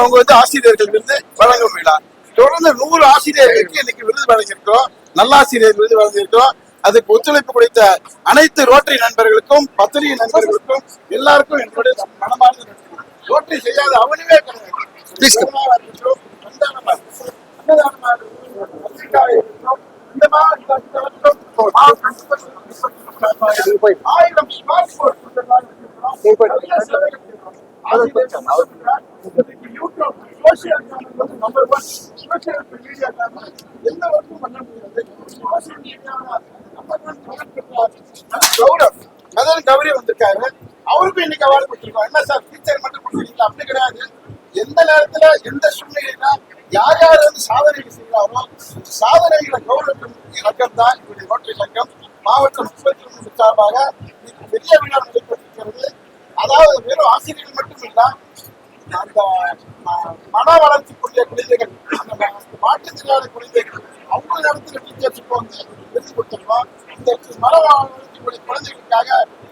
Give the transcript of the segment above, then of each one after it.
அவங்க ஆசிரியர்கள் விருது வழங்கும் விழா. தொடர்ந்து 100 ஆசிரியர்களுக்கு இன்னைக்கு விருது வழங்கியிருக்கிறோம். நல்லாசிரியர் விருது வழங்கியிருக்கிறோம். அதுக்கு ஒத்துழைப்பு கொடுத்த அனைத்து ரோட்டரி நண்பர்களுக்கும், பத்திரிகை நண்பர்களுக்கும் எல்லாருக்கும் என்னுடைய மனமார்ந்த நன்றி. ரோட்டரி செய்யாத அவனுமே ஆயிரம் ஸ்மார்ட் போன் எந்த ஒர்க்கும் பண்ண முடியாது. கௌரி வந்திருக்காரு, அவருக்கும் இன்னைக்கு அவார்டு கொடுத்துருக்கோம். என்ன சார் டீச்சர் மட்டும் கொடுத்துருக்கீங்களா? அப்படி கிடையாது. எந்த நேரத்துல எந்த சூழ்நிலையில யார் யார் சாதனைகள் செய்யறாங்களோ சாதனைகளை கௌரவத்தின் இலக்கம் தான் இவருடைய ரோட்டரி இலக்கம். மாவட்டம் 33 சார்பாக பெரிய விழா நடைபெற்றிருக்கிறது. அதாவது வெறும் ஆசிரியர்கள் மட்டும் இல்ல, அந்த மன வளர்ச்சிக்குரிய குழந்தைகள், அந்த மாற்றுத்திறனாளி குழந்தைகள், அவங்க இடத்துல டீச்சர்ஸுக்கு விருது கொடுத்துருக்கோம். இந்த மன வளர்ச்சிக்குரிய குழந்தைகளுக்காக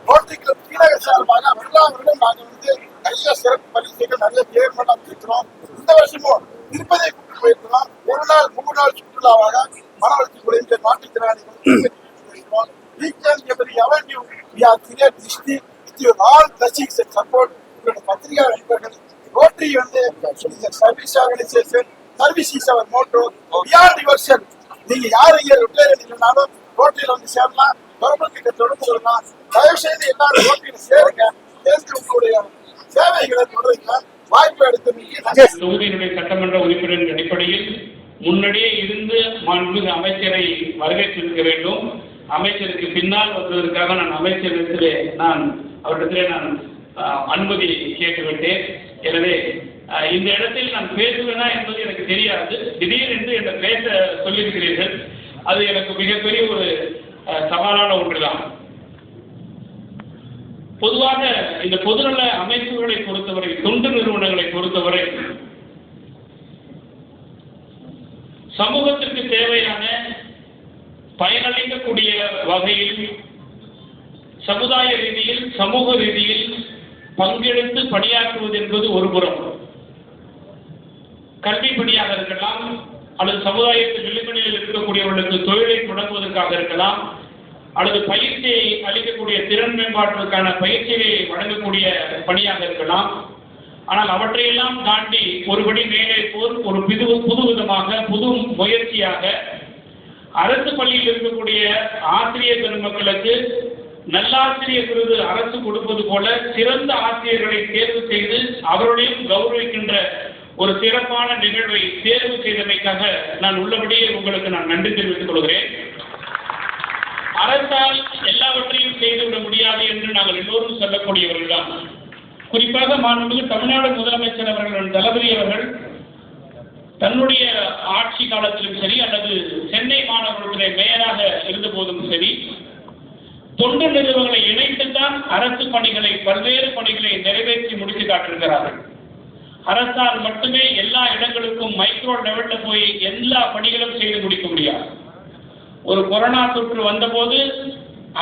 ரோட்டரி கிளப் கீழக சார்பாக எல்லா வருடம் நாங்கள் நிறைய சிறப்பு பரிசுகள் நிறைய பேர் மட்டம் இருக்கிறோம். இந்த வருஷமும் திருப்பதியை கூப்பிட்டு போயிருக்கிறோம். 1 நாள் 3 நாள் சுற்றுலாவாக மன வளர்ச்சி குழந்தை மாற்றுத்திறனாளிகள். We can give the avenue. We are clear district with your all blessings and support. பத்திரிகை நண்பர்கள், rotary service organisation, service is our motto. Beyond yourself. நீங்க யார் இங்க ரிட்டையர் இல்லைனாலும் ரோட்டரியில சேரலாம், கவர்மெண்ட் கிட்ட தொடர்பு கொள்ளலாம். தயவு செய்து எல்லாரும் ரோட்டரியில சேருங்க. சேர்ந்து உங்களுடைய சேவைகளை தொடருங்க. வாய்ப்பு எடுத்து தொகுதியினுடைய சட்டமன்ற உறுப்பினரின் அடிப்படையில் முன்னாடியே இருந்து மாண்புமிகு அமைச்சரை வரவேற்றிருக்க வேண்டும். அமைச்சருக்கு பின்னால் வருவதற்காக நான் அமைச்சரிடத்திலே அவரிடத்திலே அனுமதி கேட்டுவிட்டேன். எனவே இந்த இடத்தில் நான் பேசுவேனா என்பது எனக்கு தெரியாது. திடீரென்று என்னை பேச சொல்லியிருக்கிறீர்கள். அது எனக்கு மிகப்பெரிய ஒரு சவாலான ஒன்றுதான். பொதுவாக இந்த பொதுநல அமைப்புகளை பொறுத்தவரை, தொண்டு நிறுவனங்களை பொறுத்தவரை சமூகத்திற்கு தேவையான பயனளிக்கக்கூடிய வகையில் சமுதாய ரீதியில், சமூக ரீதியில் பங்கெடுத்து பணியாற்றுவது என்பது ஒரு புறம். கல்வி பணியாக இருக்கலாம், அல்லது சமுதாயத்தில் விளிம்புநிலையில் இருக்கக்கூடியவர்களுக்கு தொழிலை தொடங்குவதற்காக இருக்கலாம், அல்லது பயிற்சியை அளிக்கக்கூடிய திறன் மேம்பாட்டிற்கான பயிற்சியை வழங்கக்கூடிய பணியாக இருக்கலாம். ஆனால் அவற்றையெல்லாம் தாண்டி ஒருபடி மேலே போல் ஒரு புது விதமாக புது முயற்சியாக அரசு பள்ளியில் இருக்கக்கூடிய ஆசிரியர் பெருமக்களுக்கு நல்லாசிரியர் விருது அரசு கொடுப்பது போல சிறந்த ஆசிரியர்களை தேர்வு செய்து அவர்களையும் கௌரவிக்கின்ற ஒரு சிறப்பான நிகழ்வை தேர்வு செய்தமைக்காக நான் உள்ளபடியே உங்களுக்கு நான் நன்றி தெரிவித்துக் கொள்கிறேன். அரசால் எல்லாவற்றையும் செய்துவிட முடியாது என்று நாங்கள் எல்லோரும் சொல்லக்கூடியவர்கள் தான். குறிப்பாக மாண்புமிகு தமிழ்நாடு முதலமைச்சர் அவர்கள், தளபதி அவர்கள் தன்னுடைய ஆட்சி காலத்திலும் சரி, அல்லது சென்னை மாநகரத்திலே மேயராக இருந்த போதும் சரி, தொண்டு நிறுவனங்களை இணைத்துத்தான் அரசு பணிகளை, பல்வேறு பணிகளை நிறைவேற்றி முடித்து காட்டிருக்கிறார்கள். அரசால் மட்டுமே எல்லா இடங்களுக்கும் மைக்ரோ லெவல்ல போய் எல்லா பணிகளும் செய்து முடிக்க முடியாது. ஒரு கொரோனா தொற்று வந்தபோது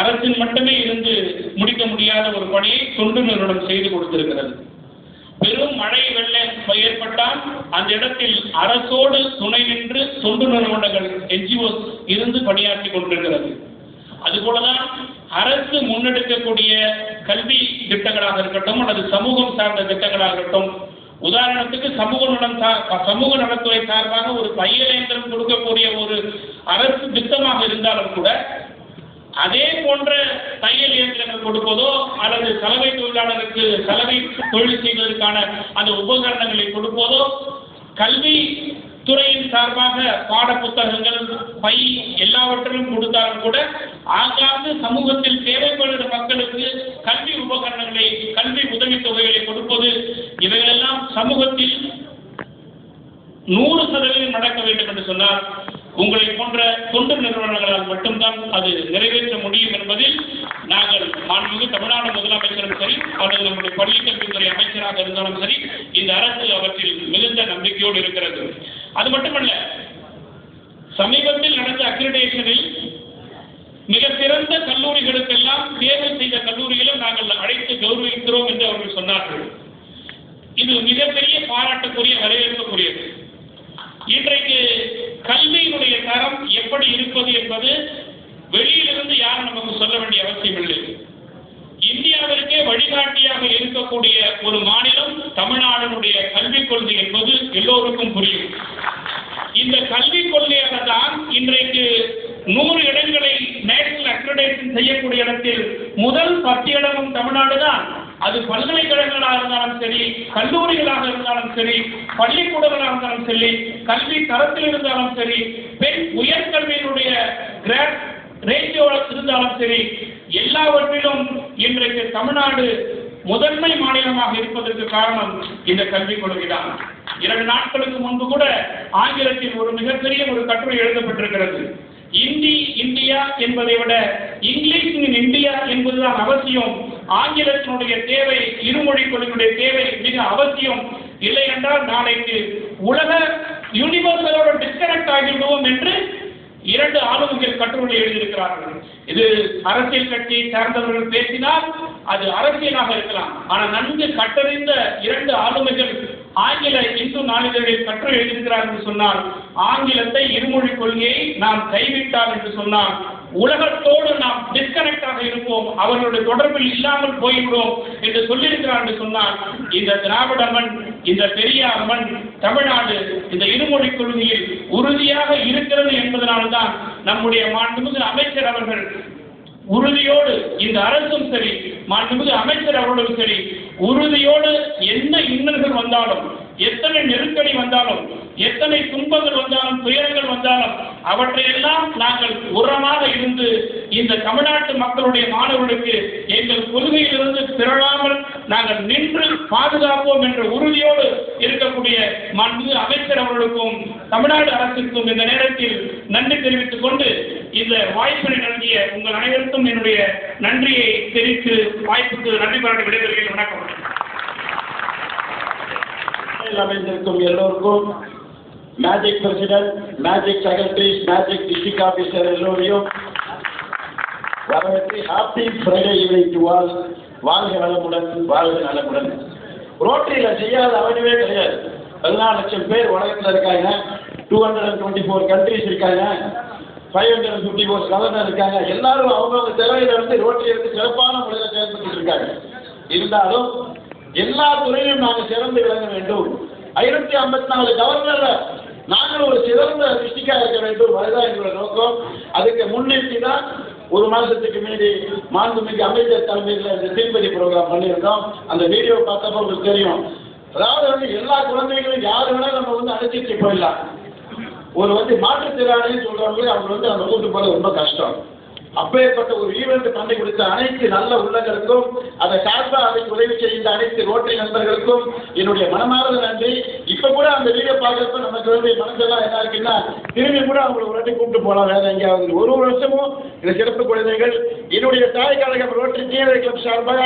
அரசின் மட்டுமே இருந்து முடிக்க முடியாத ஒரு பணியை தொண்டு நிறுவனம் செய்து கொடுத்திருக்கிறது. பெரும் மழை வெள்ளம் ஏற்பட்டால் அந்த இடத்தில் அரசோடு துணை நின்று தொண்டு நிறுவனங்கள் NGOs இருந்து பணியாற்றி கொண்டிருக்கிறது. அதுபோலதான் அரசு முன்னெடுக்கக்கூடிய கல்வி திட்டங்களாக இருக்கட்டும், அல்லது சமூகம் சார்ந்த திட்டங்களாக இருக்கட்டும். உதாரணத்துக்கு சமூக நலத்துறை சார்பாக ஒரு தையல் இயந்திரம் கொடுக்கக்கூடிய ஒரு அரசு திட்டமாக இருந்தாலும் கூட அதே போன்ற தையல் இயந்திரங்கள் கொடுப்பதோ, அல்லது சலவை தொழிலாளருக்கு சலவை தொழில் செய்வதற்கான அந்த உபகரணங்களை கொடுப்பதோ, கல்வி துறையின் சார்பாக பாட புத்தகங்கள், பை எல்லாவற்றிலும் கொடுத்தாலும் கூட ஆங்காங்கு சமூகத்தில் தேவைப்படுகிற மக்களுக்கு கல்வி உபகரணங்களை, கல்வி உதவித்தொகைகளை கொடுப்பது, இவைகளெல்லாம் சமூகத்தில் 100% நடக்க வேண்டும் என்று சொன்னால் உங்களை போன்ற தொண்டு நிறுவனங்களால் மட்டும்தான் அது நிறைவேற்ற முடியும் என்பதில் நாங்கள் மாண்புமிகு தமிழ்நாடு முதலமைச்சரும் சரி, அல்லது நம்முடைய பள்ளிக்கல்வித்துறை அமைச்சராக இருந்தாலும் சரி, இந்த அரசு அவற்றில் மிகுந்த நம்பிக்கையோடு இருக்கிறது. அது மட்டுமல்ல, சமீபத்தில் நடந்த அக்ரிடேஷனில் மிக சிறந்த கல்லூரிகளுக்கெல்லாம் தேர்வு செய்த கல்லூரிகளும் நாங்கள் அழைத்து கௌரவிக்கிறோம் என்று அவர்கள் சொன்னார்கள். இது மிகப்பெரிய பாராட்டுக்குரிய வரவேற்புக்குரியது. இன்றைக்கு கல்வியினுடைய தரம் எப்படி இருப்பது என்பது வெளியிலிருந்து யாரும் நமக்கு சொல்ல வேண்டிய அவசியம் இல்லை. இந்தியாவிற்கே வழிகாட்டியாக இருக்கக்கூடிய ஒரு மாநிலம் தமிழ்நாடுடைய கல்விக் கொள்கை என்பது எல்லோருக்கும் புரியும். இந்த கல்விக் கொள்கையாக தான் இன்றைக்கு 100 இடங்களை நேஷனல் அக்ரிடேஷன் செய்யக்கூடிய இடத்தில் முதல் 10 இடமும் தமிழ்நாடு தான். அது பல்கலைக்கழகங்களாக இருந்தாலும் சரி, கல்லூரிகளாக இருந்தாலும் சரி, பள்ளிக்கூடங்களாக இருந்தாலும் சரி, கல்வி தரத்தில் இருந்தாலும் சரி, பெண் உயர்கல்வியினுடைய கிராட் ரேஷியோ இருந்தாலும் சரி, எல்லாவற்றிலும் இன்றைக்கு தமிழ்நாடு முதன்மை மாநிலமாக இருப்பதற்கு காரணம் இந்த கல்விக் கொள்கைதான். 2 நாட்களுக்கு முன்பு கூட ஆங்கிலத்தில் ஒரு மிகப்பெரிய ஒரு கட்டுரை எழுதப்பட்டிருக்கிறது. இந்தியா என்பதை விட இங்கிலீஷ் இன் இந்தியா என்பதுதான் அவசியம். ஆங்கிலத்தினுடைய தேவை, இருமொழி கொள்கையுடைய தேவை மிக அவசியம். இல்லை என்றால் நாளைக்கு உலக யூனிவர்சலோட டிஸ்கனெக்ட் ஆகிவிடுவோம் என்று 2 ஆளுமைகள் கட்டுரை எழுதியிருக்கிறார்கள். இது அரசியல் கட்சியை சார்ந்தவர்கள் பேசினால் அது அரசியலாக இருக்கலாம். ஆனால் நன்கு கட்டறிந்த 2 ஆளுமைகள் ஆங்கில இந்து நாளிதழில் கட்டுரை எழுதியிருக்கிறார்கள் என்று சொன்னால், ஆங்கிலத்தை இருமொழி கொள்கையை நாம் கைவிட்டால் என்று சொன்னால் உலகத்தோடு நாம் டிஸ்கனெக்டாக இருப்போம், அவர்களுடைய தொடர்பில் இல்லாமல் போய்விடுவோம் என்று சொல்லியிருக்கிறார் என்று சொன்னால், இந்த திராவிட மண், இந்த பெரியார் மண், தமிழ்நாடு இந்த இருமொழி கொள்கையில் உறுதியாக இருக்கிறது என்பதனால்தான் நம்முடைய மாண்புமிகு அமைச்சர் அவர்கள் உறுதியோடு, இந்த அரசும் சரி, மாண்புமிகு அமைச்சர் அவர்களும் சரி, உறுதியோடு என்ன இன்னல்கள் வந்தாலும், எத்தனை நெருக்கடி வந்தாலும், எத்தனை துன்பங்கள் வந்தாலும், துயரங்கள் வந்தாலும் அவற்றையெல்லாம் நாங்கள் உரமாக இருந்து இந்த தமிழ்நாட்டு மக்களுடைய மாணவர்களுக்கு எங்கள் கொள்கையிலிருந்து பிறழாமல் நாங்கள் நின்று பாதுகாப்போம் என்ற உறுதியோடு இருக்கக்கூடிய மாண்புமிகு அமைச்சர் அவர்களுக்கும் தமிழ்நாடு அரசுக்கும் இந்த நேரத்தில் நன்றி தெரிவித்துக் கொண்டு, இந்த வாய்ப்பினை நல்கிய உங்கள் அனைவருக்கும் என்னுடைய நன்றியை தெரிவித்து வாய்ப்புக்கு நன்றி பாராட்டி விடைபெறுகிறேன். வணக்கம். அமைந்திருக்கும் எல்லோருக்கும், magic president, magic secretaries, magic district officer எல்லோரையும் வரவேற்று happy Friday evening to all. வாழ்க நலமுடன், வாழ்க நலமுடன். ரோட்டரியில் செய்யாத அவனவே கிடையாது. 14 லட்சம் பேர் உலகத்தில் இருக்காங்க, 224 கண்ட்ரிஸ் இருக்காங்க, 554 கவர்னர் இருக்காங்க. எல்லாரும் அவங்கவுங்க திறமையில வந்து ரோட்டரி எடுத்து சிறப்பான முறையில் செயல்பட்டு இருக்காங்க. இருந்தாலும் எல்லா துறையிலும் நாங்கள் சிறந்து விளங்க வேண்டும். 554 கவர்னர்ல நாங்கள் ஒரு சிறந்த டிஸ்ட்ரிக்டாக இருக்க வேண்டும், அதுதான் எங்களோட நோக்கம். அதுக்கு முன்னெடுத்து தான் 1 மாதத்துக்கு மீறி மாண்புமிகு அமைச்சர் தலைமையில் இந்த திருப்பதி ப்ரோக்ராம் பண்ணியிருக்கோம். அந்த வீடியோ பார்த்தப்போ உங்களுக்கு தெரியும். அதாவது வந்து எல்லா குழந்தைகளும் யாரு வேணாலும் நம்ம வந்து அழைச்சிட்டு போயிடலாம். ஒரு மாற்றுத்திறனாளின்னு சொல்றவங்களே அவங்க வந்து நம்ம கூட்டு போல ரொம்ப கஷ்டம். அப்பேற்பட்ட ஒரு ஈவெண்ட் பண்ணி கொடுத்த அனைத்து நல்ல உள்ளங்களுக்கும், அதை சார்பாக அதுக்கு உதவி செய்கின்ற அனைத்து ரோட்டரி நண்பர்களுக்கும் என்னுடைய மனமார்ந்த நன்றி. இப்ப கூட அந்த வீடியோ பார்க்கறப்ப நமக்கு வந்து மனசெல்லாம் என்ன இருக்குன்னா, திரும்பி கூட அவங்களை ஒரு வாட்டி கூப்பிட்டு போகலாம் வேற எங்கேயாவது. ஒரு வருஷமும் இந்த சிறப்பு குழந்தைகள் என்னுடைய தாய் கழகம் ரோட்டரி டிஆர்ஐ கிளப் சார்பாக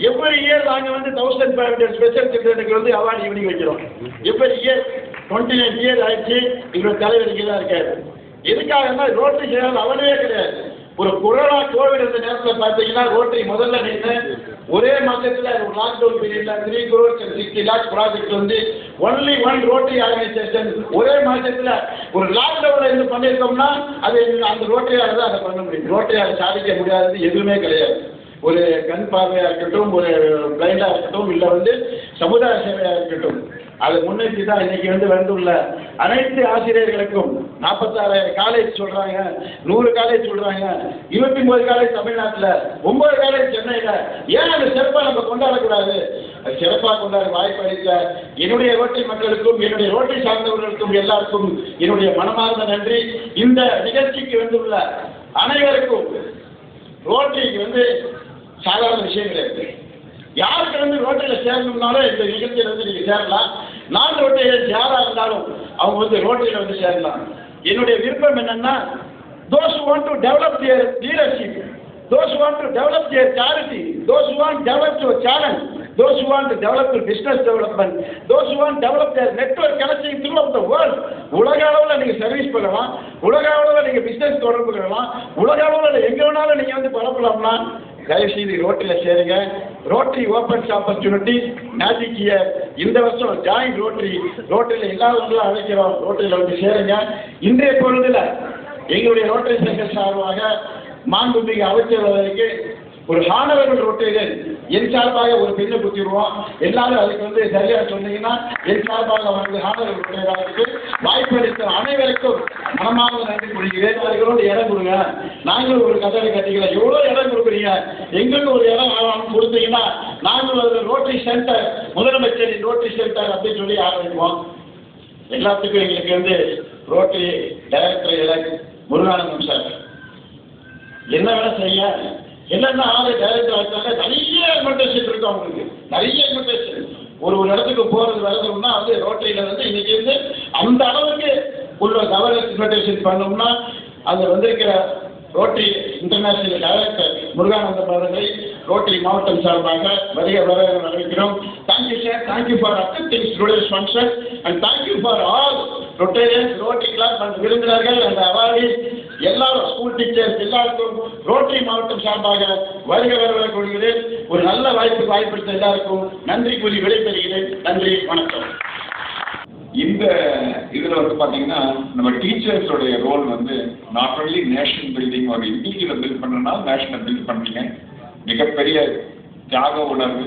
எவ்வளவு இயர் நாங்கள் வந்து 1500 ஸ்பெஷல் சில்ட்ரனுக்கு வந்து அவார்டு ஈவினிங் வைக்கிறோம். எவ்வளவு இயர் 29 இயர் ஆயிடுச்சு. எங்களோட தலைவர் இங்கே தான் இருக்காரு. எதுக்காகன்னா ரோட்டரி செய்யாத அவனே கிடையாது. ஒரு கொரோனா கோவிட் இருந்த நேரத்தில் பார்த்தீங்கன்னா ரோட்டரி முதல்ல நின்று ஒரே மாதத்தில் ஒரு லாக்டவுன் பீரியட்ல 3 crore and 60 lakhs ப்ராஜெக்ட் வந்து ஒன்லி 1 ரோட்டரி ஆர்கனைசேஷன் ஒரே மாதத்தில் ஒரு லாக்டவுன்ல இருந்து பண்ணியிருக்கோம்னா அது அந்த ரோட்டரியால தான் அதை பண்ண முடியும். ரோட்டரியால சாதிக்க முடியாதது எதுவுமே கிடையாது. ஒரு கண் பார்வையாக இருக்கட்டும், ஒரு பிளைண்டாக இருக்கட்டும், இல்லை வந்து சமுதாய சேவையாக இருக்கட்டும், அதை முன்னெடுத்து தான் இன்னைக்கு வந்து வந்துள்ள அனைத்து ஆசிரியர்களுக்கும் 46 காலேஜ் சொல்றாங்க, 100 காலேஜ் சொல்றாங்க, 29 காலேஜ் தமிழ்நாட்டில், 9 காலேஜ் சென்னையில். ஏன் அந்த சிறப்பாக நம்ம கொண்டாடக்கூடாது? அது சிறப்பாக கொண்டாட வாய்ப்பு அளித்த என்னுடைய ரோட்டரி மக்களுக்கும், என்னுடைய ரோட்டரி சார்ந்தவர்களுக்கும் எல்லாருக்கும் என்னுடைய மனமார்ந்த நன்றி. இந்த நிகழ்ச்சிக்கு வந்துள்ள அனைவருக்கும், ரோட்டரிக்கு வந்து சாதாரண விஷயம் கிடையாது. யாருக்கு வந்து ரோட்டரியில் சேரணும்னாலும் இந்த நிகழ்ச்சியில் வந்து நீங்கள் சேரலாம். நான் ரோட்டரியில் யாராக இருந்தாலும் அவங்க வந்து ரோட்டரியில் வந்து சேரலாம். என்னுடைய விருப்பம் என்னன்னா, those who want to develop their leadership, those who want to develop their charity, those who want to develop your challenge, those who want to develop their business development, those who want to develop their network connecting throughout the world. உலக அளவில் நீங்கள் service பண்ணலாம், உலக அளவில் நீங்கள் business தொடர்பு கொள்ளலாம், உலக அளவில் எங்கே வேணாலும் நீங்கள் வந்து பரப்பலாம்னா தயவுசெய்து ரோட்டரியில் சேருங்க. Rotary opens opportunity magic year. இந்த வருஷம் ஜாயின் ரோட்டரியில் எல்லாரும் அழைக்கிறோம். ரோட்டரியில் வந்து சேருங்க. இன்றைய பொழுதுல எங்களுடைய ரோட்டரி சங்க சார்பாக மாண்புமிகு அமைச்சர்களுக்கு ஒரு ஹானரபிள் ரோட்டரியில் என் சார்பாக ஒரு பெண்ணை குத்திடுவோம். எல்லாரும் அதுக்கு வந்து சரியா சொன்னீங்கன்னா என் சார்பாக வந்து ஹானரபிள் ரோட்டரியாருக்கு வாய்ப்பளித்த அனைவருக்கும் மனமாக நன்றி கூறுகிறேன். அதுகளோட இடம் கொடுங்க. நாங்களும் ஒரு கட்டளை கட்டிக்கலாம். எவ்வளோ இடம் கொடுக்குறீங்க, எங்களுக்கு ஒரு இடம் கொடுத்தீங்கன்னா நாங்களும் ஒரு ரோட்டரி சென்டர், முதலமைச்சரின் ரோட்டரி சென்டர் அப்படின்னு சொல்லி ஆரம்பிப்போம். எல்லாத்துக்கும் எங்களுக்கு வந்து ரோட்டரி டைரக்டர் முருகானந்தம் சார் என்ன வேலை செய்ய என்னென்ன ஆளு டைரக்டர் ஆகிட்டாங்க. நிறைய இன்விடேஷன் இருக்கு அவங்களுக்கு, நிறைய இன்விடேஷன். ஒரு இடத்துக்கு போறது வரணும்னா வந்து ரோட்டரியில வந்து இன்னைக்கு வந்து அந்த அளவுக்கு உள்ள கவர்னன்ஸ் இன்விடேஷன் பண்ணோம்னா அது வந்திருக்கிற ரோட்டரி இன்டர்நேஷனல் டைரக்டர் முருகானந்தம் அவர்களை ரோட்டரி மாவட்டம் சார்பாக வர வரவேற்கிறோம். Thank you sir. Thank you for accepting today's function and thank you for all Rotarians, rotary club and விருந்தினர்கள் அண்ட் அவார்டீஸ் எல்லாரும், ஸ்கூல் டீச்சர்ஸ் எல்லாருக்கும் ரோட்டரி மாவட்டம் சார்பாக வருக கொள்கிறேன். ஒரு நல்ல வாய்ப்படுத்த எல்லாருக்கும் நன்றி கூறி விடைபெறுகிறேன். நன்றி, வணக்கம். இந்த இதுல வந்து பாத்தீங்கன்னா நம்ம டீச்சர்ஸோடைய ரோல் வந்து நாட் ஒன்லி நேஷன் பில்டிங், ஒரு இண்டிவிஜுவலை பில்ட் பண்ணனா நேஷனை பில்ட் பண்றீங்க. மிகப்பெரிய தியாக உணர்வு,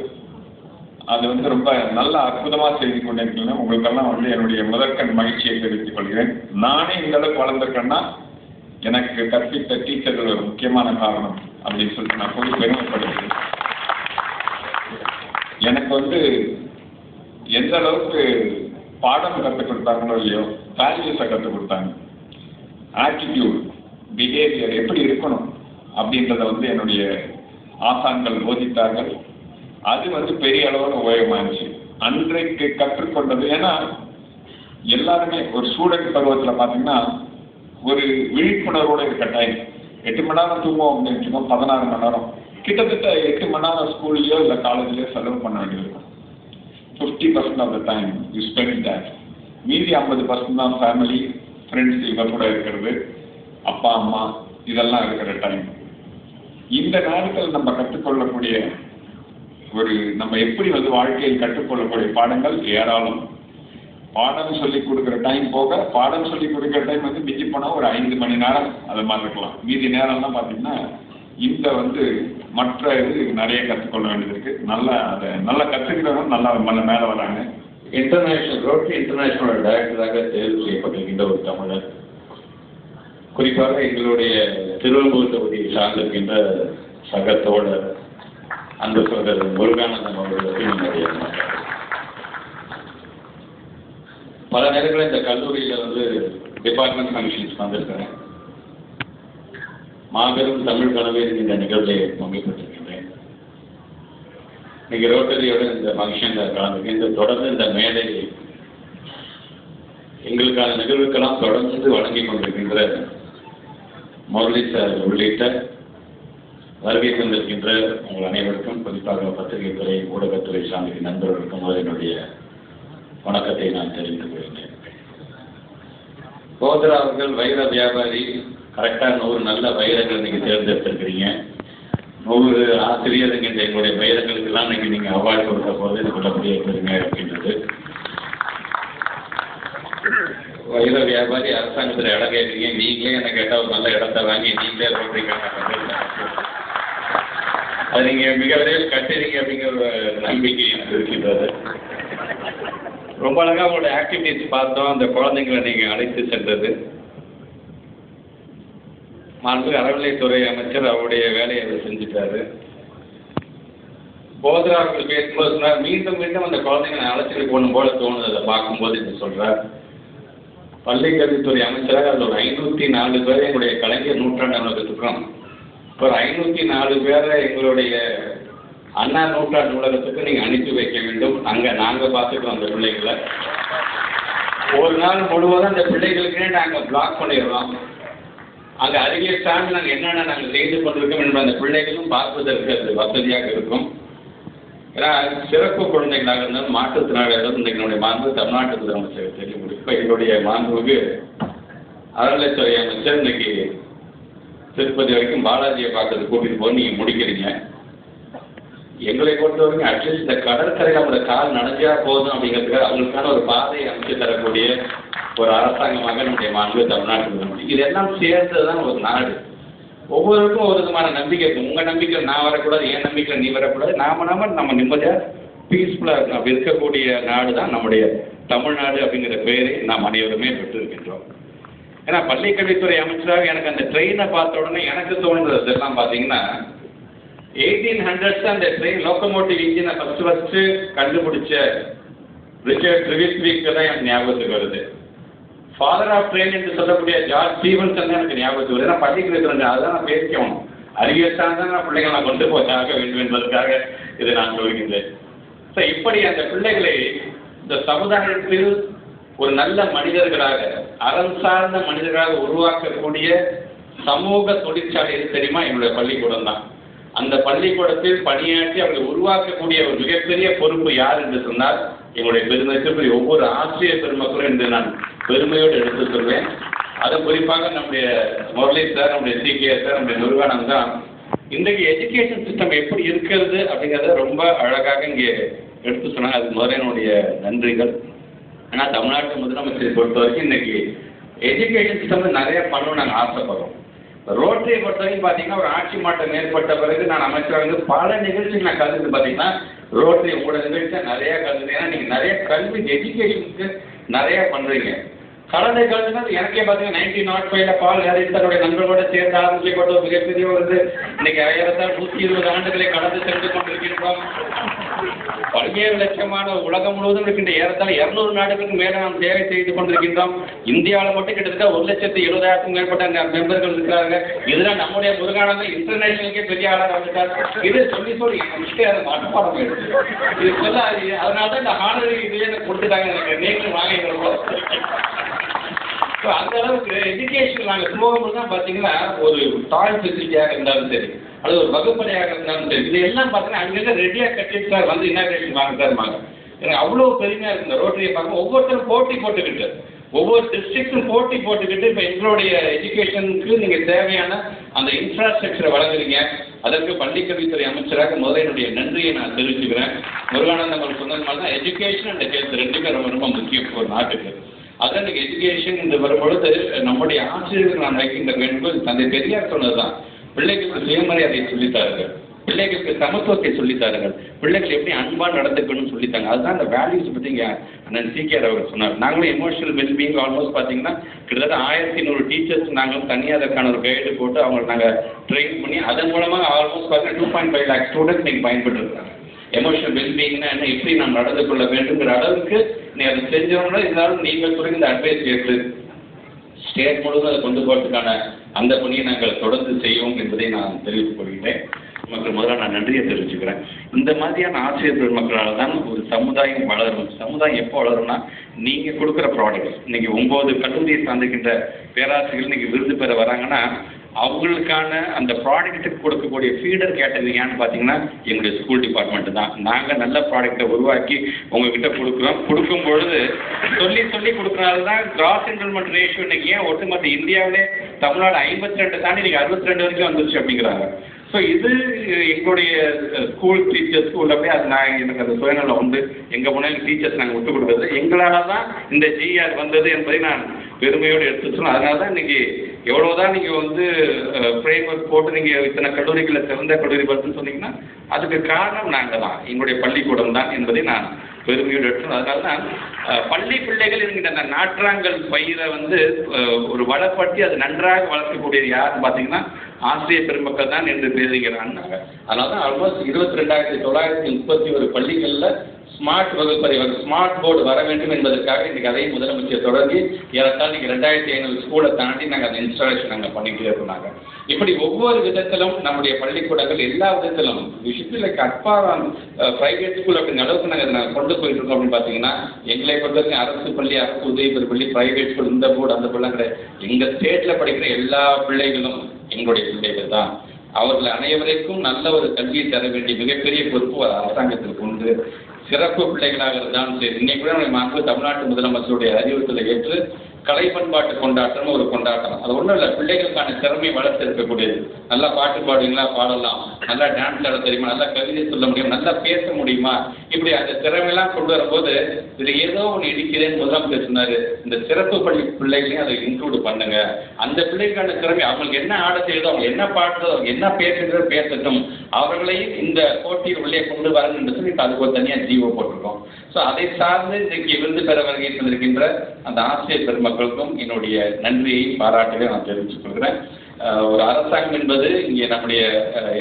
அது வந்து ரொம்ப நல்ல அற்புதமா செய்து கொண்டிருக்கீங்க. உங்களுக்கெல்லாம் வந்து என்னுடைய முதற்கண் மகிழ்ச்சியை தெரிவித்துக் கொள்கிறேன். நானே இந்த அளவுக்கு வளர்ந்திருக்கேன்னா எனக்கு கற்பித்த டீச்சர்கள் ஒரு முக்கியமான காரணம் அப்படின்னு சொல்லிட்டு நான் போய் பெருமைப்படுகிறேன். எனக்கு வந்து எந்த அளவுக்கு பாடம் கற்றுக் கொடுத்தாங்களோ இல்லையோ, வேல்யூஸை கற்றுக் கொடுத்தாங்க. ஆட்டிடியூட், பிஹேவியர் எப்படி இருக்கணும் அப்படின்றத வந்து என்னுடைய ஆசான்கள் போதித்தார்கள். அது வந்து பெரிய அளவில் உபயோகமாச்சு அன்றைக்கு கற்றுக்கொண்டது. ஏன்னா எல்லாருமே ஒரு ஸ்டூடெண்ட் பருவத்தில் பார்த்தீங்கன்னா ஒரு விழிப்புணர்வோடு இருக்க டைம். 8 மணி நேரம் தூங்குவோம் அப்படின்னு 16 மணி நேரம், கிட்டத்தட்ட 8 மணி நேரம் ஸ்கூல்லையோ இல்லை காலேஜ்லையோ செலவு பண்ண வேண்டியிருக்கும். 50% of the time you spend that. மீதி 50% தான் ஃபேமிலி, ஃப்ரெண்ட்ஸ் இவங்க கூட இருக்கிறது, அப்பா அம்மா இதெல்லாம் இருக்கிற டைம். இந்த நேரத்தில் நம்ம கற்றுக்கொள்ளக்கூடிய நம்ம எப்படி வந்து வாழ்க்கையில் கற்றுக்கொள்ளக்கூடிய பாடங்கள் ஏராளம். பாடம் சொல்லி கொடுக்குற டைம் போக, பாடம் சொல்லி கொடுக்குற டைம் வந்து மிஞ்சி போனால் ஒரு 5 மணி நேரம் அதை மாதிரி இருக்கலாம். மீதி நேரம்லாம் பார்த்தீங்கன்னா இந்த வந்து மற்ற இது நிறைய கற்றுக்கொள்ள வேண்டியது இருக்கு. அதை நல்லா கற்றுக்கிறவங்க நல்லா மேலே வராங்க. ரோட்டரி இன்டர்நேஷனல் டைரக்டராக தேர்வு செய்யப்பட்டிருக்கின்ற ஒரு தமிழர், குறிப்பாக எங்களுடைய திருவள்ளூர் தொகுதியை சார்ந்திருக்கின்ற சகத்தோழர் அன்பு சகோதரர் முருகானந்தம் அவர்களுக்கு என்னுடைய பல நேரங்களில் இந்த கல்லூரியில் வந்து டிபார்ட்மெண்ட் ஃபங்க்ஷன்ஸ் வந்திருக்கிறேன். மாபெரும் தமிழ் கனவில் இந்த நிகழ்வை பங்குபெற்றிருக்கின்றேன். நீங்கள் ரோட்டரியோட இந்த ஃபங்க்ஷனில் கலந்துருக்கேன். தொடர்ந்து இந்த மேடை எங்களுக்கான நிகழ்வுக்கெல்லாம் தொடர்ந்து வழங்கி கொண்டிருக்கின்ற முரளி சார் உள்ளிட்ட வருகை தந்திருக்கின்ற உங்கள் அனைவருக்கும், குறிப்பாக பத்திரிகை துறை, ஊடகத்துறை சார்ந்த நண்பர்களுக்கும் என்னுடைய வணக்கத்தை நான் தெரிவித்துக் கொள்கிறேன். கோதரா அவர்கள் வைர வியாபாரி, கரெக்டாக 100 நல்ல வைரங்கள் நீங்கள் தேர்ந்தெடுத்திருக்கிறீங்க. 100 ஆசிரியருங்கின்ற எங்களுடைய வைரங்களுக்கெல்லாம் இன்னைக்கு நீங்கள் அவார்டு கொடுத்த போது இது நல்லபடியாக இருக்கிறீங்க அப்படின்றது. வைர வியாபாரி, அரசாங்கத்தில் இடம் கேட்குறீங்க, நீங்களே எனக்கு கேட்டால் ஒரு நல்ல இடத்த வாங்கி நீங்களே ரோட்டரிங்க அது நீங்கள் மிக விரைவில் கட்டுறீங்க அப்படிங்கிற ஒரு நம்பிக்கை எனக்கு இருக்கின்றது. ரொம்ப அழகாக உங்களோட ஆக்டிவிட்டிஸ் பார்த்தோம். அந்த குழந்தைங்களை நீங்கள் அழைத்து சென்றது. மாண்பு அறநிலைத்துறை அமைச்சர் அவருடைய வேலையை அவர் செஞ்சுட்டாரு. போதரா அவர்கள் பேசும்போது சொன்னார், மீண்டும் மீண்டும் அந்த குழந்தைங்களை அழைச்சிட்டு போகணும் போல தோணுது அதை பார்க்கும்போது என்று சொல்கிறார். பள்ளிக்கல்வித்துறை அமைச்சராக அதில் ஒரு 504 பேரை எங்களுடைய கலைஞர் நூற்றாண்டு நூலகத்துக்கும், ஒரு 504 பேரை எங்களுடைய அண்ணா நூற்றாண்டு நூலகத்துக்கு நீங்கள் அனுப்பி வைக்க வேண்டும். அங்கே நாங்கள் பார்த்துக்கிறோம் அந்த பிள்ளைகளை. ஒரு நாள் முழுவதும் அந்த பிள்ளைகளுக்கே நாங்கள் பிளாக் பண்ணிடுறோம். அங்கே அருகே சார்ந்து நாங்கள் என்னென்ன நாங்கள் செய்து கொண்டிருக்கோம் என்ற அந்த பிள்ளைகளும் பார்ப்பதற்கு அது வசதியாக இருக்கும். ஏன்னா சிறப்பு குழந்தைகளாக இருந்தாலும் மாற்றுத்திறனாளிகளும் இன்றைக்கு என்னுடைய மாண்பு தமிழ்நாட்டு முதலமைச்சர் தெரியும். இப்போ எங்களுடைய மாண்புக்கு அறநிலைத்துறை அமைச்சர் இன்னைக்கு திருப்பதி வரைக்கும் பாலாஜியை பார்க்கறது கூட்டிகிட்டு போய் நீங்கள் முடிக்கிறீங்க. எங்களை பொறுத்தவரைக்கும் அட்லீஸ்ட் இந்த கடற்கரையில் அவங்க கால் நனைஞ்சா போதும் அப்படிங்கிறதுக்காக அவங்களுக்கான ஒரு பாதையை அமைச்சு தரக்கூடிய ஒரு அரசாங்கமாக நம்முடைய மாண்பு தமிழ்நாட்டு முதலமைச்சர். இதெல்லாம் சேர்ந்தது தான் ஒரு நாடு. ஒவ்வொருவருக்கும் ஒரு விதமான நம்பிக்கை இருக்கும். உங்கள் நம்பிக்கை நான் வரக்கூடாது, என் நம்பிக்கை நீ வரக்கூடாது, நம்ம நிம்மதியாக பீஸ்ஃபுல்லாக இருக்கக்கூடிய நாடு தான் நம்முடைய தமிழ்நாடு அப்படிங்கிற பெயரை நாம் அனைவருமே பெற்றிருக்கின்றோம். ஏன்னா பள்ளிக்கல்வித்துறை அமைச்சராக எனக்கு அந்த ட்ரெயினை பார்த்த உடனே எனக்கு தோணுறது எல்லாம் பார்த்தீங்கன்னா 1800s அந்த ட்ரெயின் லோக்கோமோட்டிவ் இன்ஜினை ஃபஸ்ட்டு கண்டுபிடிச்ச ரிச்சர்ட் ட்ரிவிஸ்விக்கு தான் எனக்கு ஞாபகத்துக்கு வருது. ஃபாதர் ஆஃப் ட்ரெயின் என்று சொல்லக்கூடிய ஜார்ஜ் ஸ்டீவன்சன் தான் எனக்கு ஞாபகத்துக்கு வருது. ஏன்னா பள்ளிக்கல்வித்துறை அதுதான் நான் பேசிக்கணும். அறிவியல் தான் நான் பிள்ளைகளை நான் கொண்டு போச்சாக வேண்டும் என்பதற்காக இதை நான் சொல்கின்றேன். ஸோ இப்படி அந்த பிள்ளைகளை இந்த சமுதாயத்தில் ஒரு நல்ல மனிதர்களாக, அறம் சார்ந்த மனிதர்களாக உருவாக்கக்கூடிய சமூக தொழிற்சாலை எது தெரியுமா? என்னுடைய பள்ளிக்கூடம் தான். அந்த பள்ளிக்கூடத்தில் பணியாற்றி அவர்களை உருவாக்கக்கூடிய ஒரு மிகப்பெரிய பொறுப்பு யார் என்று சொன்னால் எங்களுடைய பெருமைக்குரிய ஒவ்வொரு ஆசிரியர் பெருமக்களும் என்று நான் பெருமையோடு எடுத்து சொல்வேன். அது குறிப்பாக நம்முடைய முரளி சார், நம்முடைய CK சார், நம்முடைய நிறுவனம் தான் இன்றைக்கு எஜுகேஷன் சிஸ்டம் எப்படி இருக்கிறது அப்படிங்கிறத ரொம்ப அழகாக இங்கே எடுத்து சொன்னாங்க. அதுக்கு முதல்ல என்னுடைய நன்றிகள். ஆனால் தமிழ்நாட்டு முதலமைச்சரை பொறுத்த வரைக்கும் இன்றைக்கி எஜுகேஷன் சிஸ்டம் நிறைய பண்ணணும்னு நாங்கள் ஆசைப்படுறோம். ரோட்டரியை பொறுத்த வரைக்கும் பார்த்தீங்கன்னா ஒரு ஆட்சி மாற்றம் ஏற்பட்ட பிறகு நான் அமைச்சராக வந்து பல நிகழ்ச்சிகள் நான் கலந்து பார்த்தீங்கன்னா ரோட்டரி உங்களோட நிகழ்ச்சியாக நிறையா கலந்து. ஏன்னா நீங்கள் நிறைய கல்வி எஜுகேஷனுக்கு நிறையா பண்ணுறீங்க. கடந்த காலத்தில் எனக்கே பார்த்தீங்கன்னா 1905 பால் ஹாரிஸ் தன்னுடைய நண்பர்களோட சேர்ந்து ஆரம்பிக்கப்பட்ட ஒரு மிகப்பெரிய ஒரு இன்னைக்கு 120 ஆண்டுகளை கடந்து சென்று கொண்டிருக்கின்றோம். பல்வேறு லட்சமான உலகம் முழுவதும் இருக்கின்ற ஏறத்தாழ 200 நாடுகளுக்கு மேலே நாம் சேவை செய்து கொண்டிருக்கின்றோம். இந்தியாவில் மட்டும் கிட்டத்தட்ட 1,70,000 மேற்பட்ட மெம்பர்கள் இருக்கிறாங்க. இதெல்லாம் நம்முடைய முருகானந்தம் இன்டர்நேஷனலுக்கே பெரிய ஆளாக வந்துட்டார். இது சொல்லி அதை மனப்பாடம் எடுத்து இது சொல்ல அதனால தான் இந்த ஹானரி இதையே கொடுத்துட்டாங்க. எனக்கு நீங்களும் வாங்கிக்கிறோம். ஸோ அந்த அளவுக்கு எஜுகேஷன் நாங்கள் போகும்போது தான் பார்த்தீங்கன்னா ஒரு டாய் ஃபெசிலிட்டியாக இருந்தாலும் சரி, அது ஒரு வகுப்பறையாக இருந்தாலும் சரி, இது எல்லாம் பார்த்தீங்கன்னா அங்கங்கே ரெடியாக கட்டிட்டு சார் வந்து இனாகிரேஷன் வாங்க தருவாங்க. எனக்கு அவ்வளோ பெருமையாக இருந்த ரோட்டரியை பார்க்க ஒவ்வொருத்தரும் போட்டி போட்டுக்கிட்டு ஒவ்வொரு டிஸ்ட்ரிக்ட்டும் போட்டி போட்டுக்கிட்டு இப்போ எங்களுடைய எஜுகேஷனுக்கு நீங்கள் தேவையான அந்த இன்ஃப்ராஸ்ட்ரக்சரை வழங்குறீங்க. அதற்கு பள்ளிக்கல்வித்துறை அமைச்சராக முதல்ல என்னுடைய நன்றியை நான் தெரிவிச்சுக்கிறேன். முருகானந்தம் அவர் சொன்னது மாதிரி தான் எஜுகேஷன் அண்ட் ஹெல்த் ரெண்டுமே ரொம்ப ரொம்ப முக்கியம் ஒரு நாட்டுக்கு. அதான் நீங்கள் எஜுகேஷன் என்று வரும்பொழுது நம்முடைய ஆசிரியர்கள் நான் வைக்கின்ற வேண்டுகோள் தந்தை பெரியார் சொன்னது தான். பிள்ளைகளுக்கு சுயமரியாதையை சொல்லித்தார்கள், பிள்ளைகளுக்கு சமத்துவத்தை சொல்லித்தார்கள், பிள்ளைகள் எப்படி அன்பாக நடந்துக்கணும்னு சொல்லித்தாங்க. அதுதான் அந்த வேல்யூஸ் பற்றி இங்கே அண்ணன் CK அவர் சொன்னார். நாங்களும் எமோஷனல் வெல்பீயிங் ஆல்மோஸ்ட் பார்த்தீங்கன்னா கிட்டத்தட்ட 1100 டீச்சர்ஸ் நாங்களும் தனியாக அதற்கான ஒரு கைடு போட்டு அவங்களை நாங்கள் ட்ரெயின் பண்ணி அதன் மூலமாக ஆல்மோஸ்ட் பார்த்தீங்கன்னா 2.5 lakh ஸ்டூடெண்ட்ஸ் நீங்கள் பயன்பட்டுருக்காங்க. எமோஷனல் வெல்பீயிங்னா என்ன, எப்படி நாம் நடந்து கொள்ள வேண்டுங்கிற அளவுக்கு நீ அதை செஞ்சோம்னா இருந்தாலும் நீங்கள் சொல்லி இந்த அட்வைஸ் கேட்டு ஸ்டேட் முழுவதும் அதை கொண்டு போகிறதுக்கான அந்த பணியை நாங்கள் தொடர்ந்து செய்வோம் என்பதை நான் தெரிவித்துக் கொள்கிறேன். மக்கள் முதல்ல நான் நன்றியை தெரிவிச்சுக்கிறேன். இந்த மாதிரியான ஆசிரியர் பெருமக்களால் தான் ஒரு சமுதாயம் வளரும். சமுதாயம் எப்போ வளரும்னா நீங்கள் கொடுக்குற ப்ராடக்ட்ஸ். இன்றைக்கி 9 கல்லூரியை சார்ந்திருக்கின்ற பேராசிரியர்கள் இன்றைக்கி விருது பெற வராங்கன்னா அவங்களுக்கான அந்த ப்ராடக்ட்டுக்கு கொடுக்கக்கூடிய ஃபீடர் கேட்டகரி ஏன்னு பார்த்தீங்கன்னா எங்களுடைய ஸ்கூல் டிபார்ட்மெண்ட்டு தான். நாங்கள் நல்ல ப்ராடக்டை உருவாக்கி உங்ககிட்ட கொடுக்குறோம். கொடுக்கும் பொழுது சொல்லி கொடுக்குறது தான் கிராஸ் என்ரோல்மெண்ட் ரேஷியோ இன்றைக்கி ஏன் ஒட்டுமொத்த இந்தியாவிலே தமிழ்நாடு 52 தாண்டி இன்றைக்கி 62 வரைக்கும் வந்துருச்சு அப்படிங்கிறாங்க. ஸோ இது எங்களுடைய ஸ்கூல் டீச்சர்ஸ் உள்ளபடியே அது எனக்கு அந்த சுயநலம் வந்து எங்கே போனாலும் டீச்சர்ஸ் நாங்கள் விட்டு கொடுக்குறது எங்களால் தான் இந்த GR வந்தது என்பதை நான் பெருமையோடு எடுத்து சொன்னேன். அதனால தான் இன்றைக்கி எவ்வளோதான் நீங்கள் வந்து ஃப்ரேம் ஒர்க் போட்டு நீங்கள் இத்தனை கல்லூரிகளில் சிறந்த கல்லூரி பஸ்ன்னு சொன்னீங்கன்னா அதுக்கு காரணம் நாங்கள் தான், எங்களுடைய பள்ளிக்கூடம் தான் என்பதை நான் பெருமையோடு எடுத்தோம். அதனால தான் பள்ளி பிள்ளைகள் என்கின்ற அந்த நாற்றாங்கல் பயிரை வந்து ஒரு வளப்படுத்தி அது நன்றாக வளர்க்கக்கூடியது யாருன்னு பார்த்தீங்கன்னா ஆசிரியர் பெருமக்கள் தான் என்று பேசுகிறான்னாங்க. அதனால தான் ஆல்மோஸ்ட் 22,931 பள்ளிகளில் ஸ்மார்ட் வகுப்பறை ஸ்மார்ட் போர்டு வர வேண்டும் என்பதற்காக இன்றைக்கி அதையும் முதலமைச்சர் தொடங்கி ஏறத்தாழ இன்றைக்கி 2,500 ஸ்கூலை தாண்டி நாங்கள் அந்த இன்ஸ்டாலேஷன் நாங்கள் பண்ணிகிட்டே இருக்கோம். இப்படி ஒவ்வொரு விதத்திலும் நம்முடைய பள்ளிக்கூடங்கள் எல்லா விதத்திலும் விஷயத்தில் அட்பாரான் ப்ரைவேட் ஸ்கூல் அப்படிங்கிற அளவுக்கு நாங்கள் கொண்டு போயிட்டு இருக்கோம். அப்படின்னு பார்த்தீங்கன்னா எங்களை பொறுத்தவரைக்கும் அரசு பள்ளி, அரசு உதவி பெறும் பள்ளி, ப்ரைவேட் ஸ்கூல், இந்த போர்டு அந்த போர்டுலாம் கிடையாது. எங்கள் ஸ்டேட்டில் படிக்கிற எல்லா பிள்ளைகளும் எங்களுடைய பிள்ளைகள் தான். அவர்கள் அனைவருக்கும் நல்ல ஒரு கல்வியை தர வேண்டிய மிகப்பெரிய பொறுப்பு ஒரு அரசாங்கத்திற்கு உண்டு. சிறப்பு பிள்ளைகளாக இருந்தாலும் சரி, இன்னைக்கு கூட நம்முடைய தமிழ்நாட்டு முதலமைச்சருடைய அறிவுறுத்தலை ஏற்று கலை பண்பாட்டு கொண்டாட்டம் ஒரு கொண்டாட்டம். அது ஒன்றும் இல்லை, பிள்ளைகளுக்கான திறமையை வளர்த்து இருக்கக்கூடியது. நல்லா பாட்டு பாடுவீங்களா, பாடலாம். நல்லா டான்ஸ் ஆட தெரியுமா, நல்லா கவிதை சொல்ல முடியும், நல்லா பேச முடியுமா, இப்படி அந்த திறமையெல்லாம் கொண்டு வரும்போது இதில் ஏதோ ஒன்று இடிக்கிறேன்னு முதலமைச்சர் சொன்னார். இந்த சிறப்பு பள்ளி பிள்ளைகளையும் அதை இன்க்ளூட் பண்ணுங்க. அந்த பிள்ளைகளுக்கான திறமை, அவங்களுக்கு என்ன ஆட செய்யுதோ, அவங்க என்ன பாடுறதோ, என்ன பேசுகிறதோ பேசட்டும், அவர்களையும் இந்த போட்டியில் உள்ளே கொண்டு வரணும்னு சொல்லி அதுக்கு ஒரு தனியாக ஜீவோ போட்டிருக்கோம். ஸோ அதை சார்ந்து இன்றைக்கு விருது பெற வருகை தந்திருக்கின்ற அந்த ஆசிரியர் பெருமக்களுக்கும் என்னுடைய நன்றியை பாராட்டுகளை நான் தெரிவித்துக் கொள்கிறேன். ஒரு அரசாங்கம் என்பது இங்கே நம்முடைய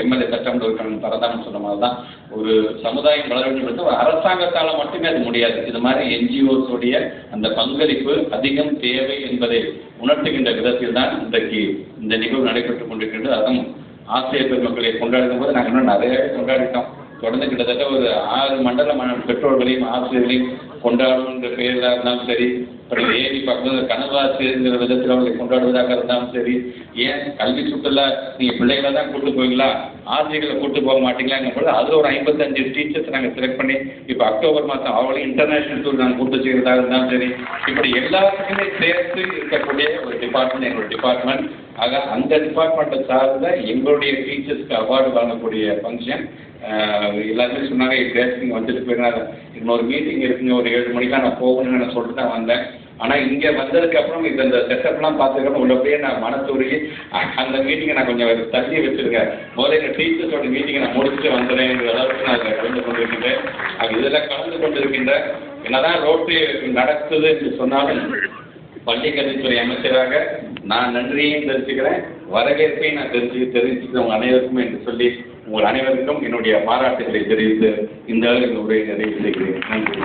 எம்எல்ஏ சட்டமன்ற உறுப்பினர் பரந்தாமன் சொன்ன மாதிரி தான், ஒரு சமுதாயம் வளர வேண்டும் என்று ஒரு அரசாங்கத்தால் மட்டுமே அது முடியாது. இது மாதிரி என்ஜிஓஸுடைய அந்த பங்களிப்பு அதிகம் தேவை என்பதை உணர்த்துகின்ற விதத்தில் தான் இன்றைக்கு இந்த நிகழ்வு நடைபெற்றுக் கொண்டிருக்கின்றது. அதுவும் ஆசிரியர் பெருமக்களை கொண்டாடும் போது நாங்கள் இன்னும் நிறைய கொண்டாடிட்டோம். தொடர்ந்து கிட்டத்தட்ட ஒரு 6 மண்டல பெற்றோர்களையும் ஆசிரியர்களையும் கொண்டாடுகின்ற பெயராக இருந்தாலும் சரி, அப்புறம் ஏரி பக்கத்தில் கனவாசிங்கிற விதத்தில் அவர்களை கொண்டாடுவதாக இருந்தாலும் சரி, ஏன் கல்வி சுற்றுலா நீங்கள் பிள்ளைகளை தான் கூப்பிட்டு போவீங்களா, ஆசிரியர்களை கூப்பிட்டு போக மாட்டீங்களாங்க பொழுது அதில் ஒரு 55 டீச்சர்ஸ் நாங்கள் செலக்ட் பண்ணி இப்போ அக்டோபர் மாதம் அவங்களையும் இன்டர்நேஷனல் டூர் நாங்கள் கூப்பிட்டு செய்கிறதா இருந்தாலும் சரி, இப்படி எல்லாத்துக்குமே சேர்த்து இருக்கக்கூடிய ஒரு டிபார்ட்மெண்ட் எங்களோட டிபார்ட்மெண்ட். ஆக அந்த டிபார்ட்மெண்ட்டை சார்ந்த எங்களுடைய டீச்சர்ஸ்க்கு அவார்டு வழங்கக்கூடிய ஃபங்க்ஷன் எல்லாருமே சொன்னாங்க. நீங்கள் வந்துட்டு போயிருந்தாங்க, இன்னொரு மீட்டிங் இருக்குங்க, ஒரு 7 மணிக்கெலாம் நான் போகணும்னு நான் சொல்லிட்டு தான் வந்தேன். ஆனால் இங்கே வந்ததுக்கப்புறம் இந்த செட்டப்லாம் பார்த்ததுக்கப்புறம் உள்ளபடியே நான் மனசூருகி அந்த மீட்டிங்கை நான் கொஞ்சம் தள்ளி வச்சுருக்கேன். முதல்ல எங்கள் டீச்சர்ஸோட மீட்டிங்கை நான் முடிச்சுட்டு வந்துடுறேங்கிற அளவுக்கு நான் அதில் கலந்து கொண்டிருக்கின்றேன். இதில் கலந்து கொண்டிருக்கின்ற என்னதான் ரோட்டு நடக்குது என்று சொன்னாலும் பள்ளி கல்வித்துறை அமைச்சராக நான் நன்றியையும் தெரிவிச்சுக்கிறேன், வரவேற்பையும் நான் தெரிவிச்சுக்கிறேன் உங்கள் அனைவருக்கும் என்று சொல்லி உங்கள் அனைவருக்கும் என்னுடைய பாராட்டுகளை தெரிவித்து இந்த அளவில் உரையை நிறைவு செய்கிறேன். நன்றி.